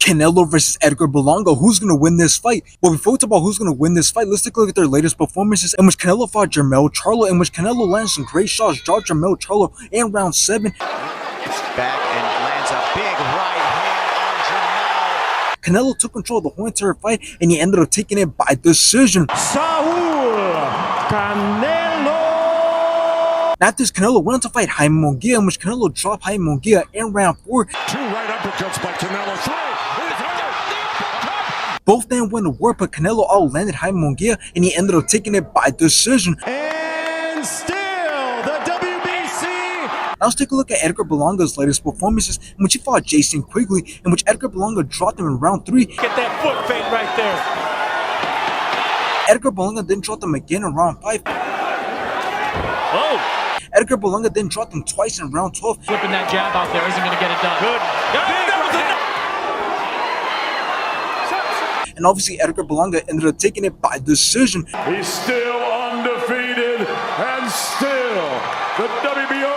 Canelo versus Edgar Berlanga. Who's going to win this fight? Well, before we talk about who's going to win this fight, let's take a look at their latest performances, in which Canelo fought Jermell Charlo, in which Canelo landed some great shots, dropped Jermell Charlo in round 7. Gets back and lands a big right hand on Jermell. Canelo took control of the whole entire fight, and he ended up taking it by decision. Saul Canelo. After this, Canelo went on to fight Jaime Munguia, in which Canelo dropped Jaime Munguia in round 4. 2 right uppercuts by Canelo. 3. Both men went to war, but Canelo outlanded Jaime Munguia, and he ended up taking it by decision. And still the WBC. Now let's take a look at Edgar Berlanga's latest performances, in which he fought Jason Quigley, in which Edgar Berlanga dropped him in round 3. Get that foot feint right there. Edgar Berlanga then dropped him again in round 5. Oh, Edgar Berlanga then dropped him twice in round 12. flipping that jab out there isn't going to get it done. Good. And obviously Edgar Berlanga ended up taking it by decision. He's still undefeated and still the WBO.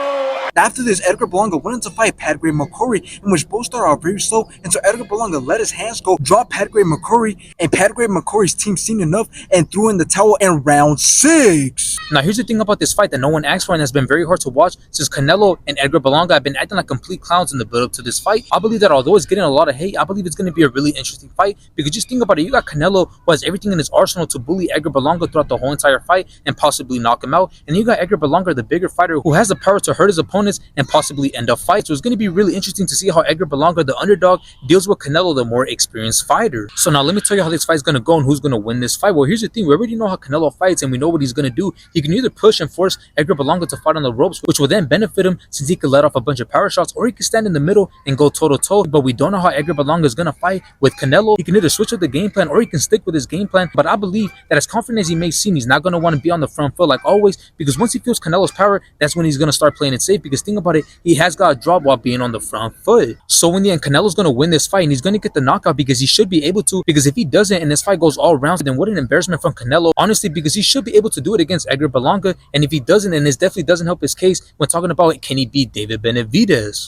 After this, Edgar Berlanga went into fight Padgray McCrory, in which both started out very slow, and so Edgar Berlanga let his hands go, dropped Padgray McCrory, and Padgray McCrory's team seen enough and threw in the towel in round 6. Now, here's the thing about this fight that no one asked for and has been very hard to watch since Canelo and Edgar Berlanga have been acting like complete clowns in the build-up to this fight. I believe that although it's getting a lot of hate, I believe it's going to be a really interesting fight, because just think about it. You got Canelo, who has everything in his arsenal to bully Edgar Berlanga throughout the whole entire fight and possibly knock him out. And you got Edgar Berlanga, the bigger fighter, who has the power to hurt his opponents and possibly end up fights. So it's going to be really interesting to see how Edgar Berlanga, the underdog, deals with Canelo, the more experienced fighter. So now let me tell you how this fight's going to go and who's going to win this fight. Well, here's the thing. We already know how Canelo fights, and we know what he's going to do. He can either push and force Edgar Berlanga to fight on the ropes, which will then benefit him since he could let off a bunch of power shots, or he can stand in the middle and go toe-to-toe. But we don't know how Edgar Berlanga is going to fight with Canelo. He can either switch up the game plan or he can stick with his game plan. But I believe that as confident as he may seem, he's not going to want to be on the front foot like always, because once he feels Canelo's power, that's when he's going to start playing it safe. Because think about it, he has got a drop while being on the front foot. So in the end, Canelo's going to win this fight, and he's going to get the knockout, because he should be able to. Because if he doesn't and this fight goes all rounds, then what an embarrassment from Canelo, honestly, because he should be able to do it against Edgar Berlanga. And if he doesn't, then this definitely doesn't help his case when talking about, can he beat David Benavidez?